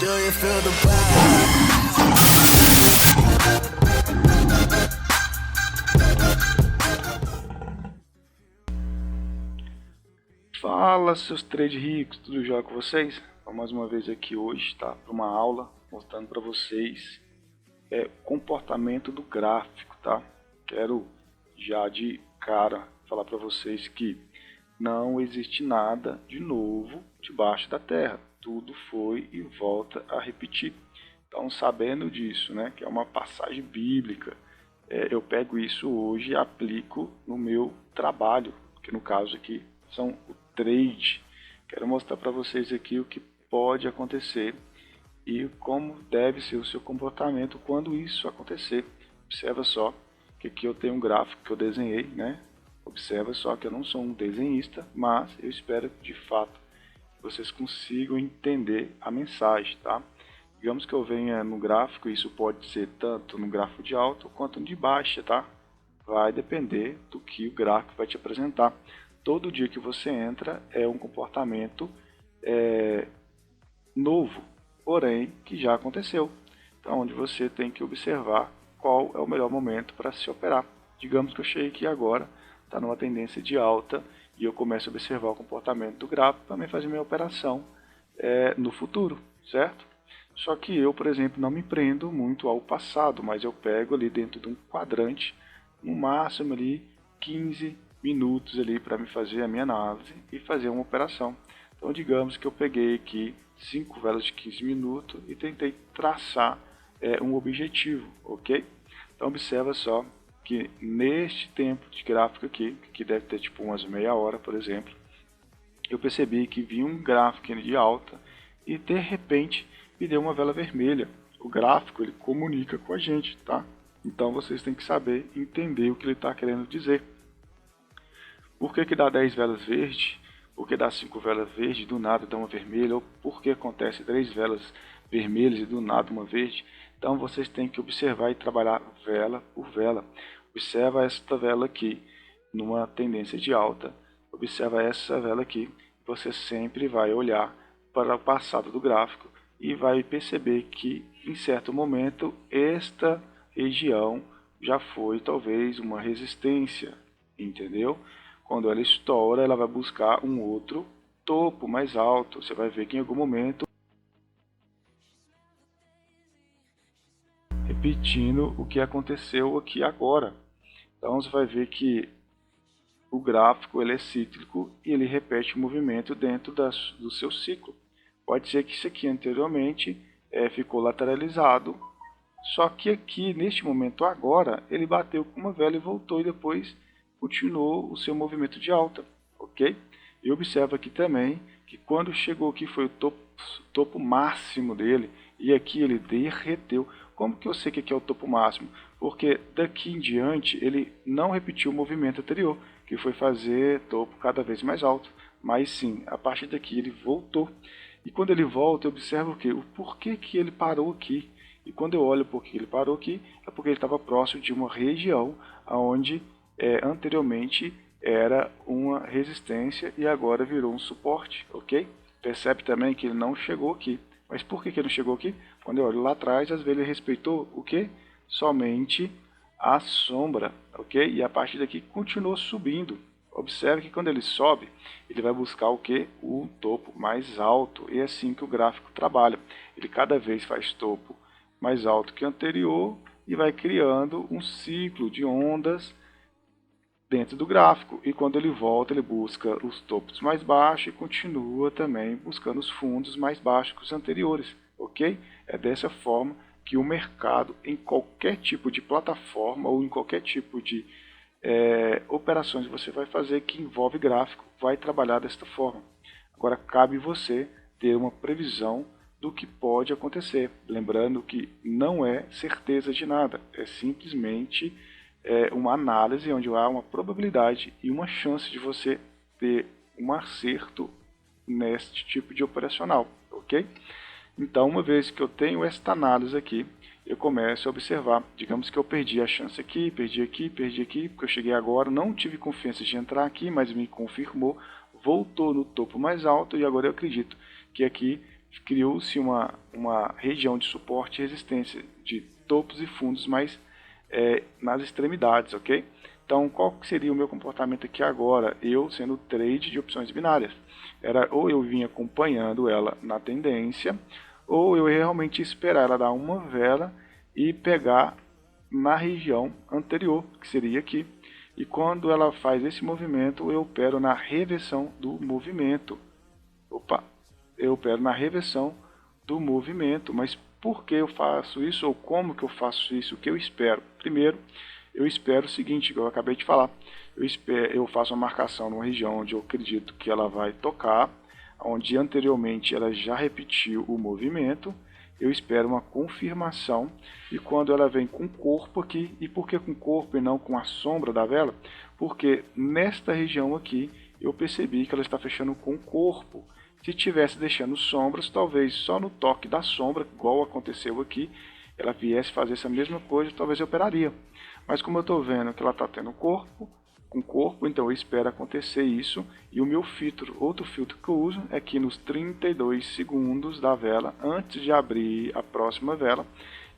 Do you feel the vibe? Fala, seus trade ricos, tudo jóia com vocês? Vamos mais uma vez aqui hoje, tá? Para uma aula mostrando para vocês o comportamento do gráfico, tá? Quero já de cara falar para vocês que não existe nada de novo debaixo da terra. Tudo foi e volta a repetir. Então, sabendo disso, né, que é uma passagem bíblica, eu pego isso hoje e aplico no meu trabalho, que no caso aqui são o trade. Quero mostrar para vocês aqui o que pode acontecer e como deve ser o seu comportamento quando isso acontecer. Observa só que aqui eu tenho um gráfico que eu desenhei, né? Observa só que eu não sou um desenhista, mas eu espero de fato que vocês consigam entender a mensagem, tá? Digamos que eu venha no gráfico, isso pode ser tanto no gráfico de alta quanto no de baixa, tá? Vai depender do que o gráfico vai te apresentar. Todo dia que você entra é um comportamento novo, porém que já aconteceu. Então, onde você tem que observar qual é o melhor momento para se operar. Digamos que eu cheguei aqui agora, está numa tendência de alta e eu começo a observar o comportamento do gráfico para fazer minha operação no futuro, certo? Só que eu, por exemplo, não me prendo muito ao passado, mas eu pego ali dentro de um quadrante, no máximo ali 15 minutos ali para me fazer a minha análise e fazer uma operação. Então digamos que eu peguei aqui 5 velas de 15 minutos e tentei traçar um objetivo, ok? Então observa só que neste tempo de gráfico aqui, que deve ter tipo umas meia hora, por exemplo, eu percebi que vi um gráfico de alta e de repente me deu uma vela vermelha. O gráfico ele comunica com a gente, tá? Então vocês têm que saber entender o que ele está querendo dizer. Por que dá 10 velas verdes? Por que dá 5 velas verdes do nada dá uma vermelha? Ou por que acontece 3 velas vermelhas e do nada uma verde? Então vocês têm que observar e trabalhar vela por vela. Observa esta vela aqui numa tendência de alta. Observa essa vela aqui. Você sempre vai olhar para o passado do gráfico e vai perceber que em certo momento esta região já foi talvez uma resistência, entendeu? Quando ela estoura, ela vai buscar um outro topo mais alto. Você vai ver que em algum momento, repetindo o que aconteceu aqui agora. Então você vai ver que o gráfico ele é cíclico e ele repete o movimento dentro do seu ciclo. Pode ser que isso aqui anteriormente ficou lateralizado, só que aqui neste momento agora ele bateu com uma vela e voltou e depois continuou o seu movimento de alta, ok? E observa aqui também que quando chegou aqui foi o topo máximo dele e aqui ele derreteu. Como que eu sei que aqui é o topo máximo? Porque daqui em diante ele não repetiu o movimento anterior, que foi fazer topo cada vez mais alto, mas sim, a partir daqui ele voltou. E quando ele volta, eu observo o quê? O porquê que ele parou aqui. E quando eu olho o porquê ele parou aqui, é porque ele estava próximo de uma região onde anteriormente era uma resistência e agora virou um suporte, ok? Percebe também que ele não chegou aqui. Mas por que ele não chegou aqui? Quando eu olho lá atrás, às vezes ele respeitou o quê? Somente a sombra, ok? E a partir daqui continuou subindo. Observe que quando ele sobe, ele vai buscar o quê? O topo mais alto. E é assim que o gráfico trabalha. Ele cada vez faz topo mais alto que o anterior e vai criando um ciclo de ondas dentro do gráfico. E quando ele volta, ele busca os topos mais baixos e continua também buscando os fundos mais baixos que os anteriores, ok? É dessa forma que o mercado, em qualquer tipo de plataforma ou em qualquer tipo de operações que você vai fazer que envolve gráfico, vai trabalhar desta forma. Agora, cabe você ter uma previsão do que pode acontecer. Lembrando que não é certeza de nada, é simplesmente uma análise onde há uma probabilidade e uma chance de você ter um acerto neste tipo de operacional, ok? Então, uma vez que eu tenho esta análise aqui, eu começo a observar. Digamos que eu perdi a chance aqui, perdi aqui, porque eu cheguei agora, não tive confiança de entrar aqui, mas me confirmou, voltou no topo mais alto e agora eu acredito que aqui criou-se uma região de suporte e resistência de topos e fundos, mas nas extremidades, ok? Então, qual que seria o meu comportamento aqui agora? Eu sendo trade de opções binárias. Era ou eu vinha acompanhando ela na tendência, ou eu realmente esperar ela dar uma vela e pegar na região anterior, que seria aqui. E quando ela faz esse movimento, eu opero na reversão do movimento. Opa, eu opero na reversão do movimento. Mas por que eu faço isso, ou como que eu faço isso? O que eu espero? Primeiro, eu espero o seguinte, que eu acabei de falar. Eu faço uma marcação numa região onde eu acredito que ela vai tocar, onde anteriormente ela já repetiu o movimento. Eu espero uma confirmação, e quando ela vem com o corpo aqui, e por que com o corpo e não com a sombra da vela? Porque nesta região aqui eu percebi que ela está fechando com o corpo. Se tivesse deixando sombras, talvez só no toque da sombra, igual aconteceu aqui, ela viesse fazer essa mesma coisa, talvez eu operaria. Mas como eu estou vendo que ela está tendo corpo, com corpo, então eu espero acontecer isso. E o meu filtro, outro filtro que eu uso, é que nos 32 segundos da vela, antes de abrir a próxima vela,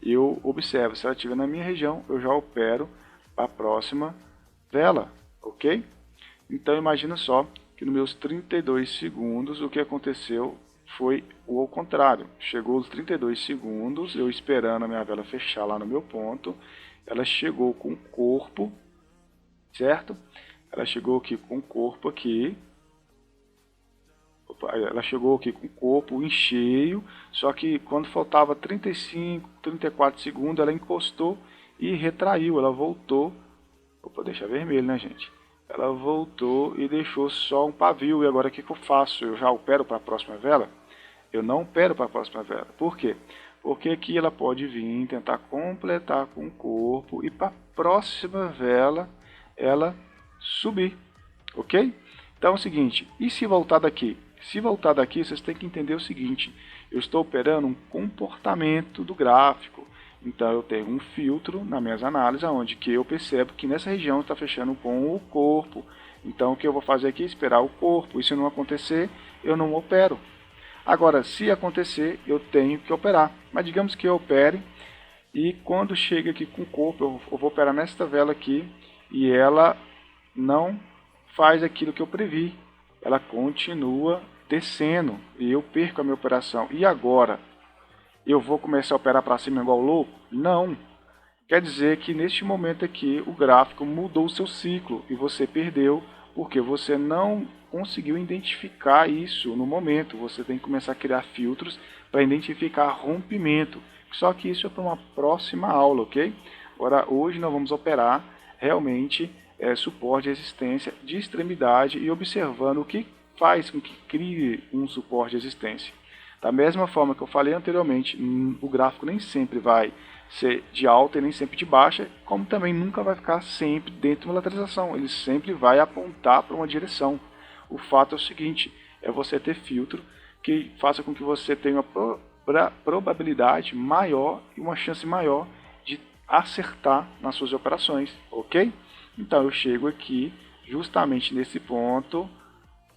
eu observo. Se ela estiver na minha região, eu já opero a próxima vela, ok? Então imagina só que nos meus 32 segundos o que aconteceu foi o ao contrário. Chegou os 32 segundos, eu esperando a minha vela fechar lá no meu ponto, ela chegou com o corpo, certo? Ela chegou aqui com o corpo aqui. Ela chegou aqui com o corpo em cheio, só que quando faltava 35, 34 segundos, ela encostou e retraiu, ela voltou. Opa, deixa vermelho, né, gente? Ela voltou e deixou só um pavio. E agora o que eu faço? Eu já opero para a próxima vela? Eu não opero para a próxima vela. Por quê? Porque aqui ela pode vir tentar completar com o corpo e para a próxima vela ela subir, ok? Então é o seguinte, e se voltar daqui? Se voltar daqui, vocês têm que entender o seguinte, eu estou operando um comportamento do gráfico. Então eu tenho um filtro nas minhas análises, onde que eu percebo que nessa região está fechando com o corpo. Então o que eu vou fazer aqui é esperar o corpo, e se não acontecer, eu não opero. Agora, se acontecer, eu tenho que operar. Mas digamos que eu opere, e quando chega aqui com o corpo, eu vou operar nesta vela aqui, e ela não faz aquilo que eu previ. Ela continua descendo, e eu perco a minha operação. E agora? Eu vou começar a operar para cima igual louco? Não. Quer dizer que neste momento aqui, o gráfico mudou o seu ciclo, e você perdeu, porque você não conseguiu identificar isso no momento. Você tem que começar a criar filtros para identificar rompimento. Só que isso é para uma próxima aula, ok? Agora, hoje nós vamos operar realmente suporte e resistência de extremidade e observando o que faz com que crie um suporte de resistência. Da mesma forma que eu falei anteriormente, o gráfico nem sempre vai ser de alta e nem sempre de baixa, como também nunca vai ficar sempre dentro de uma lateralização, ele sempre vai apontar para uma direção. O fato é o seguinte, é você ter filtro que faça com que você tenha uma probabilidade maior e uma chance maior de acertar nas suas operações, ok? Então eu chego aqui justamente nesse ponto,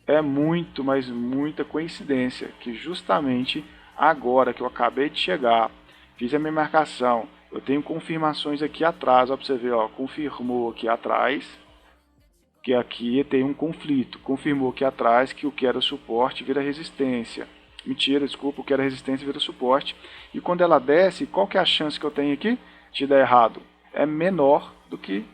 é muito, mas muita coincidência que justamente agora que eu acabei de chegar, fiz a minha marcação, eu tenho confirmações aqui atrás, ó, para você ver, ó, confirmou aqui atrás, que aqui tem um conflito, confirmou aqui atrás que o que era suporte vira resistência, mentira, desculpa, o que era resistência vira suporte, e quando ela desce, qual que é a chance que eu tenho aqui de dar errado? É menor do que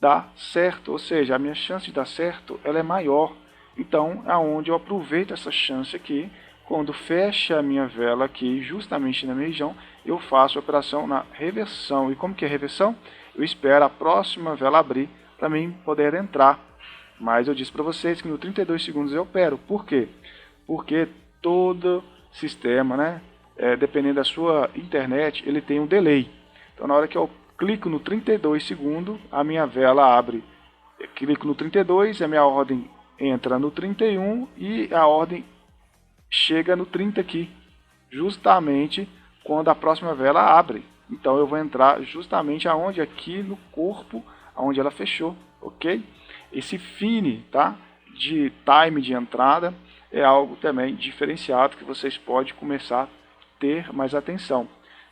dar certo, ou seja, a minha chance de dar certo ela é maior. Então, é onde eu aproveito essa chance aqui, quando fecha a minha vela aqui, justamente na minha região, eu faço a operação na reversão. E como que é reversão? Eu espero a próxima vela abrir para mim poder entrar. Mas eu disse para vocês que no 32 segundos eu opero. Por quê? Porque todo sistema, né, dependendo da sua internet, ele tem um delay. Então, na hora que eu clico no 32 segundos, a minha vela abre. Eu clico no 32, a minha ordem entra no 31 e a ordem chega no 30 aqui, justamente quando a próxima vela abre. Então eu vou entrar justamente aonde aqui no corpo, aonde ela fechou, ok? Esse fine, tá? De time de entrada é algo também diferenciado que vocês podem começar a ter mais atenção.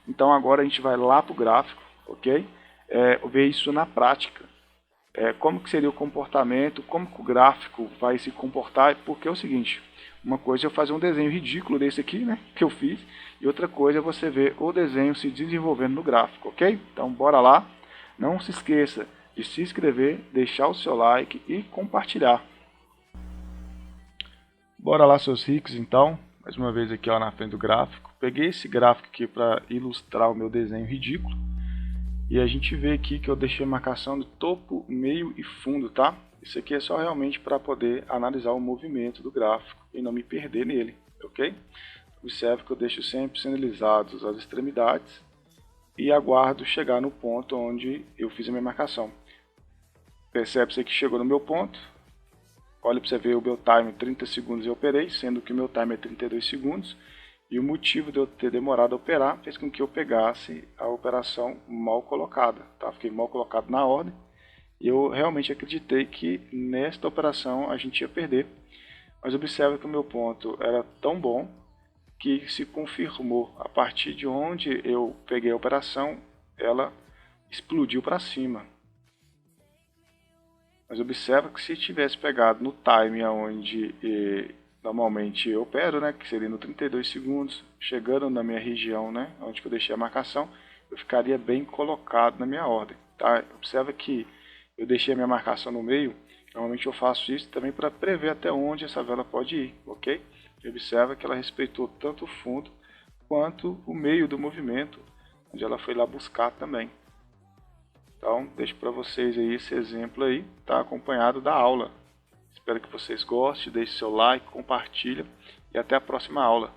Então agora a gente vai lá para o gráfico, ok? Ver isso na prática. Como que seria o comportamento, como que o gráfico vai se comportar, porque é o seguinte, uma coisa é eu fazer um desenho ridículo desse aqui, né, que eu fiz, e outra coisa é você ver o desenho se desenvolvendo no gráfico, ok? Então bora lá, não se esqueça de se inscrever, deixar o seu like e compartilhar. Bora lá, seus ricos, então, mais uma vez aqui ó, na frente do gráfico, peguei esse gráfico aqui para ilustrar o meu desenho ridículo. E a gente vê aqui que eu deixei a marcação do topo, meio e fundo, tá? Isso aqui é só realmente para poder analisar o movimento do gráfico e não me perder nele, ok? Observe que eu deixo sempre sinalizados as extremidades e aguardo chegar no ponto onde eu fiz a minha marcação. Percebe-se que chegou no meu ponto. Olha para você ver o meu time 30 segundos eu operei, sendo que o meu time é 32 segundos. E o motivo de eu ter demorado a operar fez com que eu pegasse a operação mal colocada. Tá? Fiquei mal colocado na ordem. E eu realmente acreditei que nesta operação a gente ia perder. Mas observe que o meu ponto era tão bom que se confirmou. A partir de onde eu peguei a operação, ela explodiu para cima. Mas observa que se tivesse pegado no time onde normalmente eu opero, né, que seria no 32 segundos, chegando na minha região, né, onde eu deixei a marcação, eu ficaria bem colocado na minha ordem. Tá? Observa que eu deixei a minha marcação no meio, normalmente eu faço isso também para prever até onde essa vela pode ir, ok? E observa que ela respeitou tanto o fundo quanto o meio do movimento, onde ela foi lá buscar também. Então, deixo para vocês aí esse exemplo aí, tá acompanhado da aula. Espero que vocês gostem, deixe seu like, compartilha e até a próxima aula.